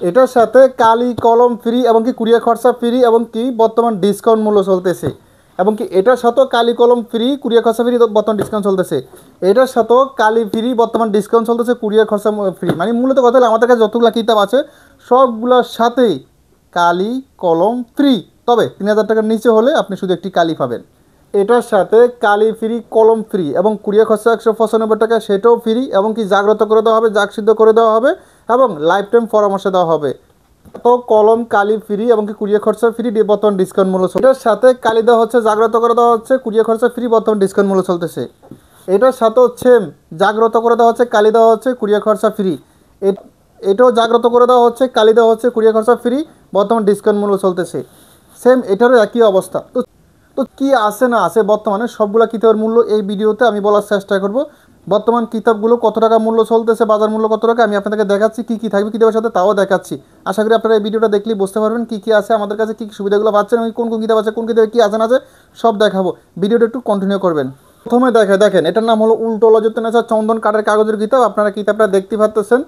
এটার সাথে কালি কলম ফ্রি এবং কি কুরিয়ার খরচা ফ্রি এবং কি বর্তমান ডিসকাউন্ট মূল্য চলতেছে এবং কি এটার সাথেও কালি কলম ফ্রি কুরিয়ার খরচা ফ্রি বর্তমান ডিসকাউন্ট চলতেছে। এটার সাথেও কালি ফ্রি বর্তমান ডিসকাউন্ট চলতেছে, কুরিয়ার খরচা ফ্রি। মানে মূলত কথা হলো আমাদের কাছে যতগুলো কিতাব আছে সবগুলোর সাথেই কালি কলম ফ্রি, তবে 3000 টাকার নিচে হলে আপনি শুধু একটি কালি পাবেন। এটার সাথে কালি ফ্রি কলম ফ্রি এবং কুরিয়ার খরচা 195 টাকা, সেটাও ফ্রি এবং কি জাগ্রত করে দেওয়া হবে, জাগ সিদ্ধ করে দেওয়া হবে এবং লাইফ টাইম পরামর্শ দেওয়া হবে। তো কলম কালি ফ্রি এবং কি কুরিয়ার খরচা ফ্রি বর্তমান ডিসকাউন্ট মূল্য চলছে। এটার সাথে কালি দেওয়া হচ্ছে, জাগ্রত করে দেওয়া হচ্ছে, কুরিয়ার খরচা ফ্রি বর্তমান ডিসকাউন্ট মূল্য চলতেছে। এটার সাথে হচ্ছে জাগ্রত করে দেওয়া হচ্ছে, কালি দেওয়া হচ্ছে, কুরিয়ার খরচা ফ্রি। এটাও জাগ্রত করে দেওয়া হচ্ছে, কালি দেওয়া হচ্ছে, কুরিয়ার খরচা ফ্রি বর্তমান ডিসকাউন্ট মূল্য চলতেছে। সেম এটারও একই অবস্থা। তো কী আছে না আছে বর্তমানে সবগুলো কিতাবের মূল্য এই ভিডিওতে আমি বলার চেষ্টা করব। বর্তমান কিতাবগুলো কত টাকা মূল্য চলতেছে, বাজার মূল্য কত টাকা আমি আপনাদেরকে দেখাচ্ছি, কী কী থাকবে কিতাবের সাথে তাও দেখাচ্ছি। আশা করি আপনারা এই ভিডিওটা দেখলেই বুঝতে পারবেন কী কী আছে আমাদের কাছে, কী কী সুবিধাগুলো পাচ্ছেন, কোন কোন কিতাব আছে, কোন কিতাবে কী আছে না আছে সব দেখাবো। ভিডিওটা একটু কন্টিনিউ করবেন। প্রথমে দেখেন এটার নাম হলো উল্টো লজতেনাচা চন্দন কাঠের কাগজের কিতাব। আপনারা কিতাবটা দেখতে পাচ্ছেন।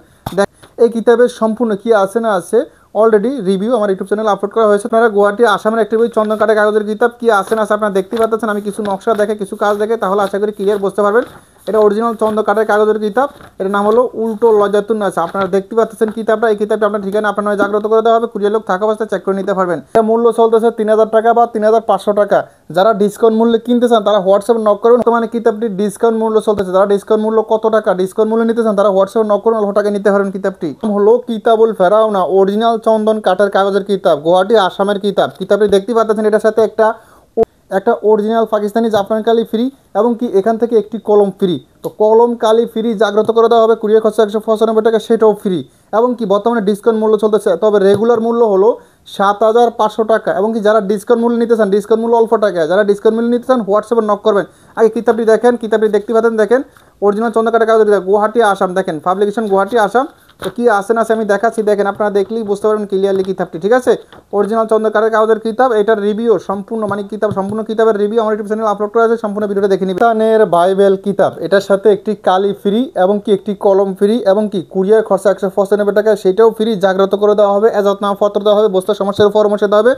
এই কিতাবের সম্পূর্ণ কী আছে না আছে অলরেডি রিভিউ আমার ইউটিউব চ্যানেলে আপলোড করা হয়েছে। আপনারা গুয়াহাটি আসামের একটি বই চন্দন কাঠের কাগজের কিতাব কী আছে না আছে আপনারা দেখতে পাচ্ছেন। আমি কিছু নকশা দেখে কিছু কাজ দেখে তাহলে আশা করি ক্লিয়ার বুঝতে পারবেন। এটা অরিজিনাল চন্দন কাঠের কাগজের কিতাব। এটার নাম হলো উল্টো লজাতুন্নাসা। আপনারা দেখতে পাচ্ছেন কিতাবটা। এই কিতাবটা আপনার ঠিকানা আপনার জাগ্রত করে দেওয়া হবে, কুরিয়ার লোক থাকা অবস্থায় চেক করে নিতে পারবেন। এটা মূল্য চলতেছে 3000 টাকা বা 3500 টাকা। যারা ডিসকাউন্ট মূল্যে কিনতে চান তারা হোয়াটসঅ্যাপে নক করুন। মানে কিতাবটি ডিসকাউন্ট মূল্য চলতেছে, যারা ডিসকাউন্ট মূল্য কত টাকা ডিসকাউন্ট মূল্য নিতে চান তারা হোয়াটসঅ্যাপে নক করুন, অল্প টাকায় নিতে পারবেন। কিতাবটি হলো কিতাবুল ফেরাউনা, অরিজিনাল চন্দন কাঠের কাগজের কিতাব, গুয়াহাটি আসামের কিতাব। কিতাবটি দেখতে পাচ্ছেন এটার সাথে একটা অরিজিনাল পাকিস্তানি জাফরান কালি ফ্রি এবং কি এখান থেকে একটি কলম ফ্রি। তো কলম কালি ফ্রি জাগ্রত করে দেওয়া হবে, কুরিয়ার খরচা 195 টাকা, সেটাও ফ্রি এবং কি বর্তমানে ডিসকাউন্ট মূল্য চলতেছে। তবে রেগুলার মূল্য হলো 7500 টাকা এবং কি যারা ডিসকাউন্ট মূল্য নিতে চান ডিসকাউন্ট মূল্য অল্প টাকা, যারা ডিসকাউন্ট মূল্য নিতে চান হোয়াটসঅ্যাপে নক করবেন। আগে কিতাবটি দেখেন, কিতাবটি দেখতে পাচ্ছেন, দেখেন অরিজিনাল চন্দন কাঠের কাগজের কিতাব, গুয়াহাটি আসাম। দেখেন পাবলিকেশন গুয়াহাটি আসাম। তো কী আসে না আমি দেখাচ্ছি, দেখেন আপনারা দেখলেই বুঝতে পারবেন ক্লিয়ারলি কিতাবটি। ঠিক আছে, অরিজিনাল চন্দন কাঠের কাগজের কিতাব। এটার রিভিউ সম্পূর্ণ মানে সম্পূর্ণ কিতাবের রিভিউ আমার ইউটিউব চ্যানেলে আপলোড করা আছে, সম্পূর্ণ ভিডিওটা দেখে নিন। পাকিস্তানের বাইবেল কিতাব, এটার সাথে একটি কালি ফ্রি এবং কি একটি কলম ফ্রি এবং কি কুরিয়ার খরচা 195 টাকা, সেটাও ফ্রি। জাগ্রত করে দেওয়া হবে, এজাজতনামা পত্র দেওয়া হবে, বস্তুর সমস্যার পরামর্শ দেওয়া হবে,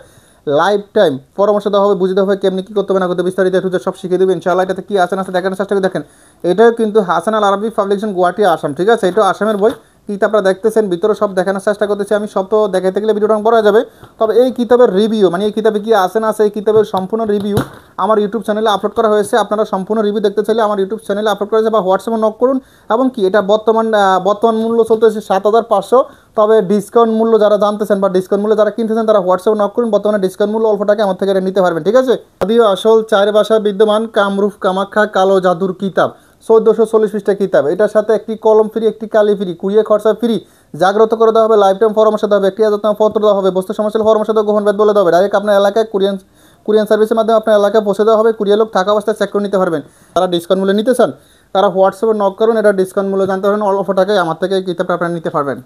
লাইফ টাইম পরামর্শ দেওয়া হবে, বুঝতে হবে কেমনি কী করতে হবে না করতে, বিস্তারিত একটু সব শিখিয়ে দেবেন ইনশাআল্লাহ। এটাতে কী আছে না আছে দেখানোর চেষ্টা করে দেখেন। এটাও কিন্তু হাসান আল আরবি পাবলিকেশন গুয়াহাটি আসাম। ঠিক আছে, এটাও আসামের বই। কিতাবটা দেখতেছেন, ভিতরে সব দেখানোর চেষ্টা করতেছি আমি। সব তো দেখাতে গেলে ভিডিওটা বড় হয়ে যাবে। তবে এই কিতাবের রিভিউ মানে এই কিতাবে কি আছে না আছে এই কিতাবের সম্পূর্ণ রিভিউ আমার ইউটিউব চ্যানেলে আপলোড করা হয়েছে। আপনারা সম্পূর্ণ রিভিউ দেখতে চাইলে আমার ইউটিউব চ্যানেলে আপলোড করা হয়েছে বা হোয়াটসঅ্যাপে নক করুন। এবং কি এটা বর্তমান মূল্য চলতেছে 7500। তবে ডিসকাউন্ট মূল্য যারা জানতেছেন বা ডিসকাউন্ট মূল্য যারা কিনতেছেন তারা হোয়াটসঅ্যাপে নক করুন। বর্তমানে ডিসকাউন্ট মূল্য অল্প টাকা আমার থেকে এটা নিতে পারবেন। ঠিক আছে, আদিও আসল 4 ভাষায় বিদ্যমান কামরূপ কামাখ্যা কালো জাদুর কিতাব, 1440 পৃষ্ঠা কিতাব। এটার সাথে একটি কলম ফ্রি, একটি কালি ফ্রি, কুরিয়ার খরচা ফ্রি, জাগ্রত করে দেওয়া হবে, লাইফ টাইম পরামর্শ দেওয়া হবে, একটি এজাজতনামা পত্র দেওয়া হবে, বস্তু সমস্যার পরামর্শ দেওয়া, গোপন ভেদ বলে দেওয়া হবে। ডাইরেক্ট আপনার এলাকায় কুরিয়ান সার্ভিসের মাধ্যমে আপনার এলাকায় পৌঁছে দেওয়া হবে, কুরিয়ার লোক থাকা অবস্থায় চেক করে নিতে পারবেন। তারা ডিসকাউন্ট মূল্যে নিতে চান তারা হোয়াটসঅ্যাপে নক করুন, এটা ডিসকাউন্ট মূল্য জানতে পারবেন, অল্প টাকায় আমার থেকে এই কিতাবটা আপনারা নিতে পারবেন।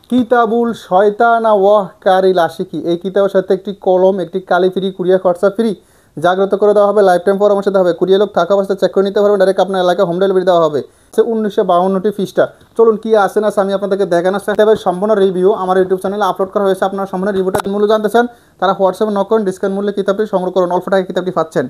কিতাবুল শয়তানা ওয়াহ কারিল আশিকি, এই কিতাবের সাথে একটি কলম, একটি কালি ফ্রি, কুরিয়ার খরচা ফ্রি, জাগ্রত করে দেওয়া হবে, লাইফ টাইম পরামর্শ দেওয়া হবে, কুরিয়ার লোক থাকা অবস্থায় চেক করে নিতে পারবেন, ডাইরেক্ট আপনার এলাকায় হোম ডেলিভারি দেওয়া হবে। 1952টি পৃষ্ঠা। চলুন কি আছে না আমি আপনাদেরকে দেখানোর চেষ্টা করব। সম্পূর্ণ রিভিউ আমার ইউটিউব চ্যানেলে আপলোড করা হয়েছে। আপনারা সম্পূর্ণ রিভিউটা মূল্য জানতে চান তারা হোয়াটসঅ্যাপে নক করুন, ডিসকাউন্ট মূল্যে কিতাবটি সংগ্রহ করুন, অল্প টাকায় কিতাবটি পাচ্ছেন।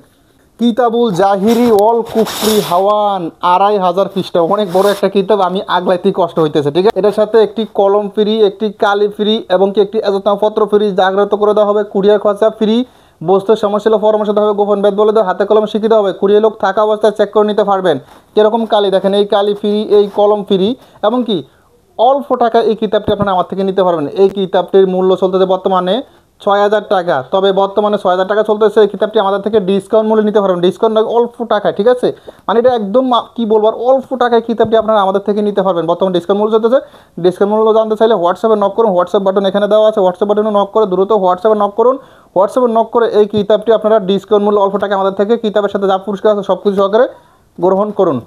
কিতাবুল জাহিরি ওয়াল কুফরি হাওয়ান, 2500 পৃষ্ঠা, অনেক বড় একটা কিতাব, আমি আগলাইতে কষ্ট হইতেছে। ঠিক আছে, এটার সাথে একটি কলম ফ্রি, একটি কালি ফ্রি এবং কি একটি এজাজতনামা পত্র ফ্রি, জাগ্রত করে দেওয়া হবে, কুরিয়ার খরচা ফ্রি, বস্তুর সমস্যা পরামর্শ দেওয়া হবে, গোপন ভেদ বলে দেওয়া, হাতে কলমে শিখিয়ে দেওয়া হবে, কুরিয়ার লোক থাকা অবস্থায় চেক করে নিতে পারবেন কীরকম কালি। দেখেন এই কালি ফ্রি, এই কলম ফ্রি এবং কি অল্প টাকায় এই কিতাবটি আপনারা আমার থেকে নিতে পারবেন। এই কিতাবটির মূল্য চলতেছে বর্তমানে 6000 টাকা। তবে বর্তমানে 6000 টাকা চলতেছে। এই কিতাবটি আমাদের থেকে ডিসকাউন্ট মূল্যে নিতে পারবেন, ডিসকাউন্ট অল্প টাকায়। ঠিক আছে, মানে এটা একদম কী বলবো আর অল্প টাকায় কিতাবটি আপনারা আমাদের থেকে নিতে পারবেন। বর্তমানে ডিসকাউন্ট মূল্য চলতেছে। ডিসকাউন্ট মূল্য জানতে চাইলে হোয়াটসঅ্যাপে নক করুন, হোয়াটসঅ্যাপ বাটন এখানে দেওয়া আছে, হোয়াটসঅ্যাপ বাটনে নক করে দ্রুত হোয়াটসঅ্যাপে নক করুন। হোয়াটসঅ্যাপে নক করে এই কিতাবটি আপনারা ডিসকাউন্ট মূল্য অল্প টাকা আমাদের থেকে কিতাবের সাথে যা পুরস্কার আছে সব কিছু সহকারে গ্রহণ করুন।